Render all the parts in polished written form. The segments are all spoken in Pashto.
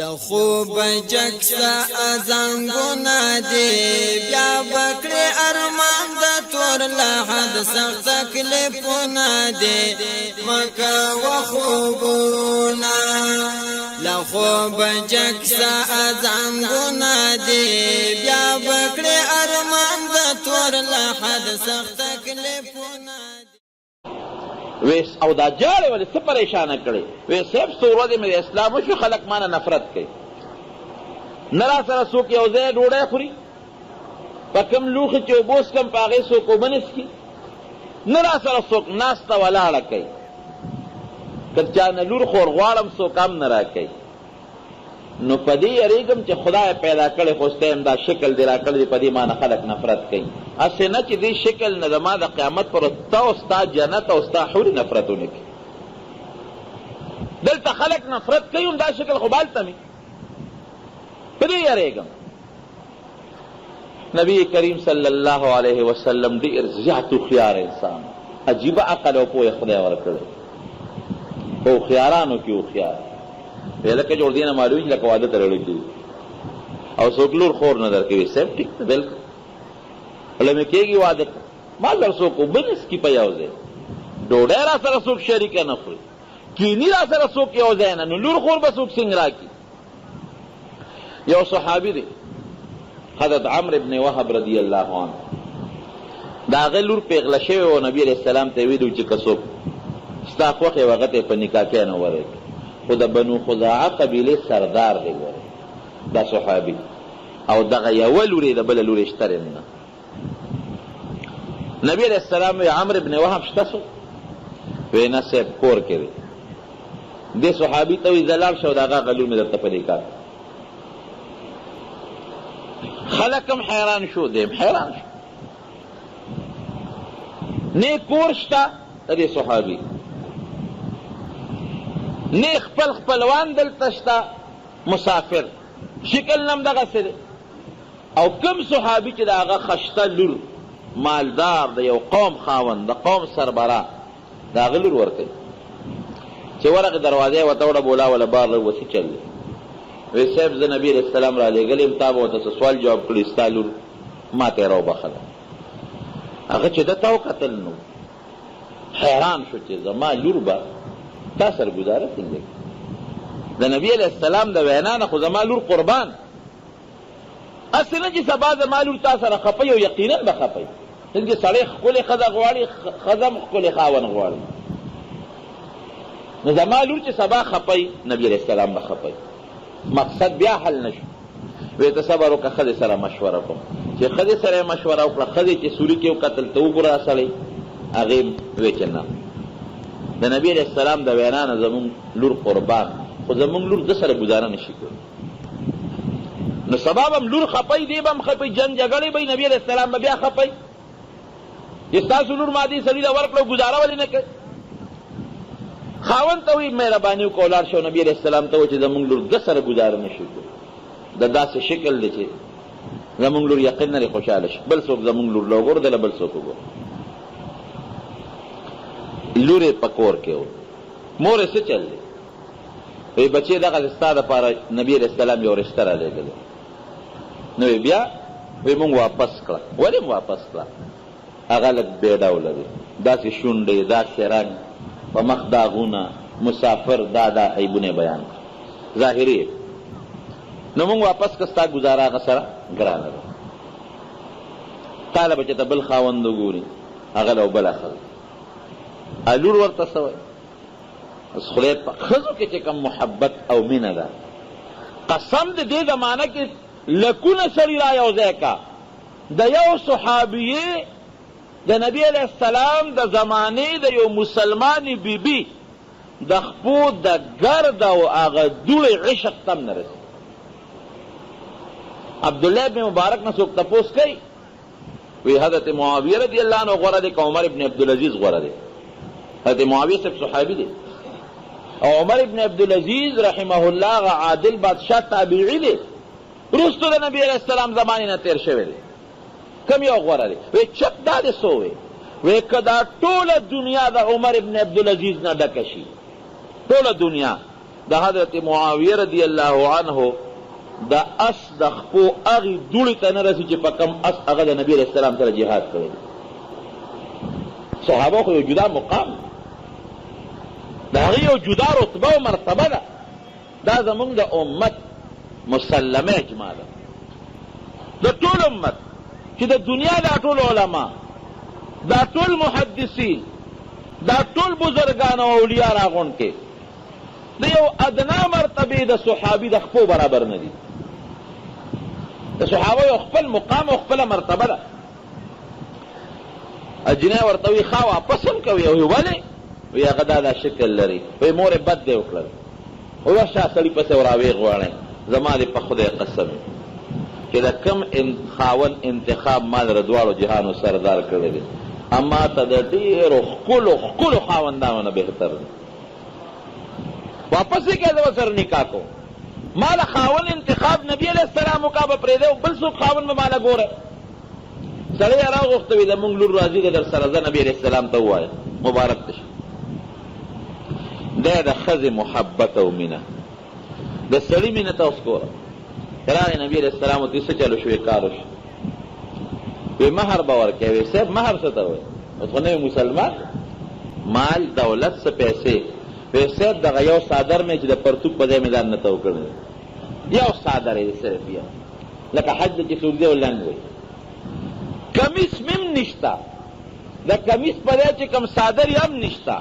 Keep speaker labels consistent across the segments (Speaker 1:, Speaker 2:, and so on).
Speaker 1: لخوب جکسا ازنگونا دی بیا بکڑی ارمان دا تور لحد سخت تکلیفونا دی مکا و خوبونا لخوب جکسا ازنگونا دی بیا بکڑی ارمان دا تور لحد سخت تکلیفونا
Speaker 2: ویس او دا جاڑے والی سب پریشانہ کرے ویس سیب سورو دے میرے اسلام وشو خلق مانا نفرت کئی نرا سر سوک یوزے ڈوڑے خوری پا کم لوخ چوبوس کم پاگے سوکو منس کی نرا سر سوک ناستا والاڑا کئی کچانا لور خور غوارم سوکام نرا کئی نو پدی اریگم چه خدا پیدا کرے خوستے امدا شکل دیرا کردی پدی مانا خلق نفرت کئی اسے نا چی دی شکل ندما دا قیامت پر تا استا جنت استا حوری نفرتو نکی دلتا خلق نفرت کئی ام دا شکل خوبالتا می پدی اریگم نبی کریم صلی اللہ علیہ وسلم دیر زیادو خیار انسان عجیب عقل او پوی خدای ورکڑے او خیارانو کیو خیار لکه جوړ دینه معلومی لکه واده ترړل کی او سوکلور خور نظر کوي سب ټیک ته بالکل ولې کېږي واده ما در سو کو بنس کی پیاوځه ډوډۍ را سره سوک شریک نه خوري کینی را سره سوک یو ځای نه لور خور به سوک څنګه راکی یو صحابي دی حضرت عمرو ابن وهب رضی الله عنه دا غلور پیغله شوی او نبی علیہ السلام ته ویلو چې کسو ستا خوخه وغته په نکاح کې نه وره خدا بنو خزاعه قبیله سردار دی ګوره دا صحابي او دغه یو لوري د بل لوري اشتره نه نبی علیہ السلام عمرو ابن وهب شتاسو وینا سیب کور کړي دې صحابي ته زلال شو دغه غلو مې درته پلیکا خلقم حیران شو دیم حیران شو نه کورشتا دې صحابي نه خپل خپلوان دلته شته مسافر شکل نم دغه سره او کم صحابي چې دغه خشته لور مالدار د یو قوم خاوند د قوم سربرا دغه لور ورته چې ورغه دروازه وته وړه بولا ولا بار وسی چل وی صاحب ز نبی رسول الله را لګلم تاب وته سوال جواب کړی ستالور ما ته راو بخله هغه چې د تاو قتل نو حیران شو چې زما لور با تا سر گزاره څنګه د نبی علیہ السلام د وینا نه خو زما لور قربان اسنه چې سبا زما لور تا سره خپي او یقینا به خپي څنګه سړی خپل خزه غواړي خزم خپل خاون غواړي نو زما لور چې سبا خپي نبی علیہ السلام به خپي مقصد بیا حل نشو وی ته صبر وکړه خدای سره مشوره کوم چې خدای سره مشوره وکړه خدای چې سوري کې قتل ته وګرا سړی هغه وی چې نه د نبی علیہ السلام د وینا نه زمون لور قربان خو زمون لور د سره گزاره نشي کوي نو سبب هم لور خپي دی بم خپي جنگ جګړه به نبی علیہ السلام بیا خپي استاسو لور مادي سړي دا ورکړو گزاره ولې نه کوي خاون ته وی مهرباني وکولار شو نبی علیہ السلام ته چې زمون لور د سره گزاره نشي کوي د داسې شکل دی چې زمون لور یقینا لري خوشاله شي بل څوک زمون لور لوګور دل بل څوک وګور لورې پکور کې و مورې څه چل دی وی بچې دغه ستا دپاره نبي علیہ السلام یو رشته را لېږلی نو بیا وی مونږ واپس کړه ولې م واپس کړه هغه لږ بې ډوله دی داسې شونډې داسې رنګ په مخ داغونه مسافر دا عیبونه بیان کړه ظاهري نو مونږ واپس که ستا ګزاره هغه سره ګرانه ده تاله به چې ته بل خاوند وګوري هغه له بله ښه الور ورته سوی اس خدای په ښځو کې چې کوم محبت او مینه ده قسم د دې زمانه کې لکونه سړي را یو ځای کا د یو صحابیې د نبی علیہ السلام د زمانې د یو مسلمانې بیبي د خپو د ګرد او هغه دوړې عشق تم نه رسي عبدالله ابن مبارک نه څوک تپوس کوي وی حضرت معاویه رضی الله عنه غوره دی که عمر ابن عبدالعزیز غوره دی حضرت معاویه صاحب صحابي دی او عمر ابن عبدالعزیز رحمه الله عادل بادشاہ تابعی دی وروسته د نبی علیہ السلام زمانې نه تیر شوی دی کم یو غوره دی وی چپ دا دی سو وی که دا ټوله دنیا د عمر ابن عبدالعزیز نه ډکه شي ټوله دنیا د حضرت معاویه رضی الله عنه د اس د خپو هغې دوړې ته نه رسي چې په کم اس هغه د نبي علیه السلام سره جهاد کړی. صحابه خو یو جدا مقام د هغې یو جدا رتبه او مرتبه ده. دا زمونږ د امت مسلمه اجماع ده، د ټول امت چې د دنیا دا ټول علما، دا ټول محدثین، دا ټول بزرگان او اولیاء راغونډ کې د یو ادنا مرتبه د صحابي د خپو برابر نه دي. د صحابه یو خپل مقام او خپله مرتبه ده. اجنه ورته وي ښه واپس هم کوي. وایي ولې؟ وایي هغه دا شکل لري. وایي مورې بد دی وکړل. وایي شا سړي پسې وراویغ غواړئ. زما دې په خدای قسم چې د کم خاون انتخاب ما د دواړو جهانو سردار کړی دی، اما ته د ډېرو ښکلو خاوندانو نه بهتر دی. واپس یې کړه زه ورسره نکاح کوم. ما د خاون انتخاب نبي علیه السلام وکړه به پرېږدی او بل څوک خاون به ماله ګوره. سړی یې راغوښته وي زمونږ لور راځي که در سره زه نبي علیه السلام ته ووایه مبارک ته شي. دی د ښځې محبت او مینه د سړي مینه ته اوس ګوره. راغی نبي علیه السلام ورته څه چلو شوې کار وشو. وی مهر به ورکوې. وی صاحب مهر څه ته وایي؟ اوس خو نه وي مسلمان. مال دولت څه پیسې. وی صاحب دغه یو څادر مې چې د پرتوب په ځای مې دا نه ته وکړی، یو څادر یې صرف یا لکه حج چې څوک دی لنډ وی. کمیس مې هم نشته، د کمیس په ځای چې کوم څادر یې هم نشته،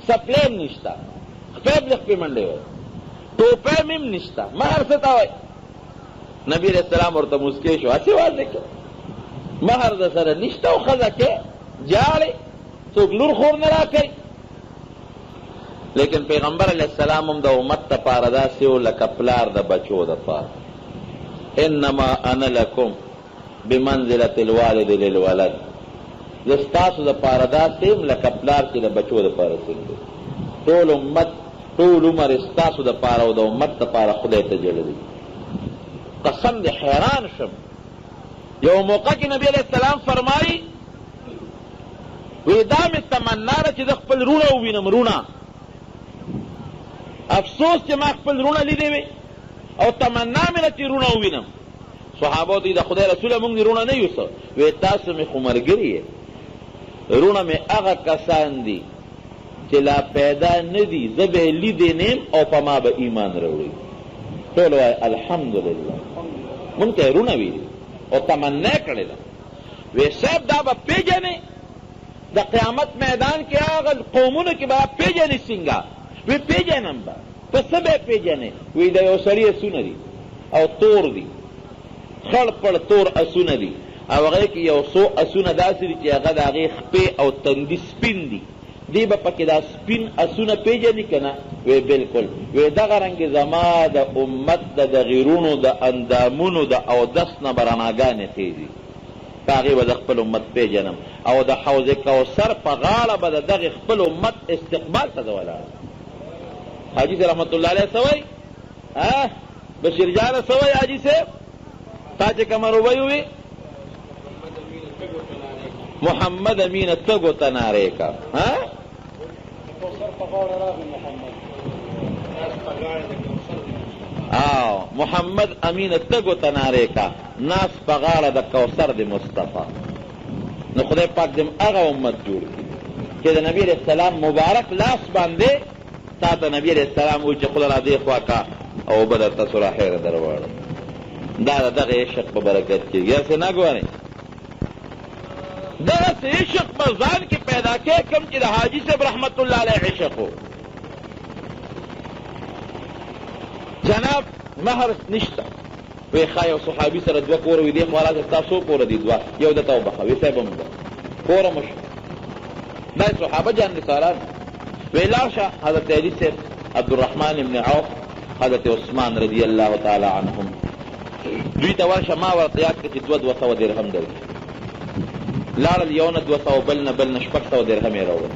Speaker 2: سپلی هم نشته، خپې هم د خپې منډې وایي، ټوپی مې هم نشته. مهر څه ته وایي؟ نبی علیه السلام ورته مسکی شو. هسې واضح کړه مهر د سره نشته او ښځه کې جاړې څوک لور خور نه راکوي. لیکن پیغمبر علیه السلام هم د امت دپاره داسې و لکه پلار د بچو دپاره. انما انا لکم بمنزلة الوالد للولد. زه ستاسو دپاره داسې یم لکه پلار چې د بچو دپاره څنګه. ټول امت ټول عمر ستاسو دپاره او د امت دپاره خدای ته جړلی. قسم دې حیران شم. یو موقع کې نبی علیه السلام فرمایي وی دا مې تمنا ده چې زه خپل رونه ووینم. رونه افسوس چې ما خپل رونه لیدې وي او تمنا مې ده چې رونه ووینم. صحابو ته د خدای رسوله موږ دې رونه نه یو څه. وی تاسو مې خو ملګري یې. رونه مې هغه کسان دي چې لا پیدا نه دي، زه به یې لیدې نیم او په ما به ایمان راوړي. ټول وایي الحمدلله. مونږ ته یې رونه ویلي او تمنا یې کړې ده. وی صاحب دا به پېژنې د قیامت میدان کې هغه قومونو کې به پېژنې څنګه؟ وی پېژنم به. په څه به یې پېژنې؟ وی د یو سړي اسونه دي او تور دي، خړ پړ تور اسونه دي او هغې کې یو څو اسونه داسې دي چې هغه د هغې خپې او تندي سپین دي. دی به پکې دا سپین اسونه پېژني که نه؟ وی بلکل. وی دغه رنګې زما د امت د غیرونو د اندامونو د اودس نه به رڼاګانې خېږي. په هغې به د خپل امت پېژنم او د حوض کوثر په غاړه به د دغې خپل امت استقبال ته زه ولاړم. حاجي صاحب رحمت الله علیه څه وایي؟ بشیر جانه څه وایي حاجي صاحب؟ تا چې کومه روبۍ ووي محمد امین تګو ته نارې کا. محمد امین تګو ته نارې کا، ناس په غاړه د کوثر د مصطفی. نو خدای پاک دې هغه امت جوړ کړي چې د نبي علیه السلام مبارک لاس باندې تا ته نبي علیه السلام وایي چې خدای را دې خوا کا او به درته سوره خیره در واړم. دا د دغه عشق په برکت کېږي. هسې نه ګورئ دغسې عشق په ځان کې پیدا کې کوم چې د حاجي صاحب رحمت الله علیه عشق و. جناب مهر نشته. وی ښه یو صحابي سره دوه کوره وي، دې خوا راځه ستا څو کوره دي؟ دوه. یو درته وبخه. وی صاحب هم ده کوره مو شو. دا صحابه جان نثاران. وی لاړ شه حضرت علي صاحب، عبدالرحمن ابن عوف، حضرت عثمان رضی الله تعالی عنهم، دوی ته ورشه ما ورته یاد کړه چې 200 درهم درکړي. لاړل یو نه 200 بل نه 600 درهم یې راوړل.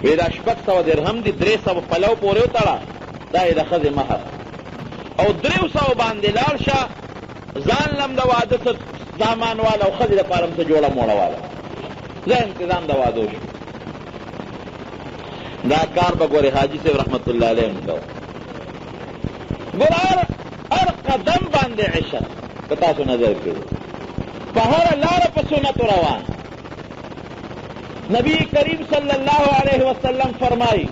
Speaker 2: وی دا 600 درهم دي 300 پلو پورې وتړه، دا یې د ښځې مهر. او 300 باندې لاړ شه ځان لم د واده څه سامان واله او ښځې دپاره هم څه جوړه موړه واله. زه انتظام د واده وشو. دا کار به ګورې حاجي صاحب رحمت الله علیه هم کو ګوره هر قدم باندې عشق په تاسو نظر کړي په هره لاره په سنتو روان نبی کریم صلی الله علیه وسلم فرمایي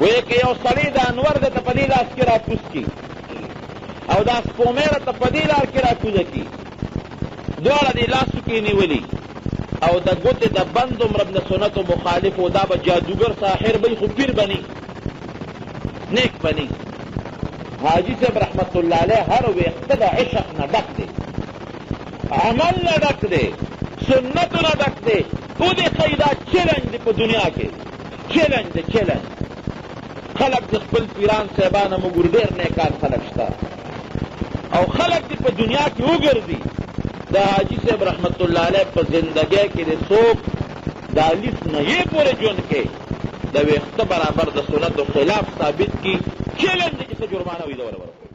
Speaker 2: وایي که یو سړی د انور د ته په دې لاس کې راکوز کي او دا سپومۍ راته په دې لار کې راکوزه کي دواړه دې لاسو کې نیولي او د ګوتې د بند عمر د سنتو مخالف و دا به جادوګر ساحر بی خو پیر بني نیک بني حاجی صاحب رحمت الله علیه هر ویخته د عشق نه ډک دی عمل نه ډک دی سنتو نه ډک دی او دې ښایي دا چیلنج دی په دنیا کې چیلنج دی چیلنج خلق د خپل پیران صاحبانه مګور ډېر نیکان خلق شته او خلق دې په دنیا کې وګرځي د حاجی صاحب رحمت الله علیه په زندګۍ کې د څوک د الف نه یې پورې ژوند کې د ویښته برابر د سنتو خلاف ثابت کی چیلنج دی چې څه جرمانه وي دوله ورکوي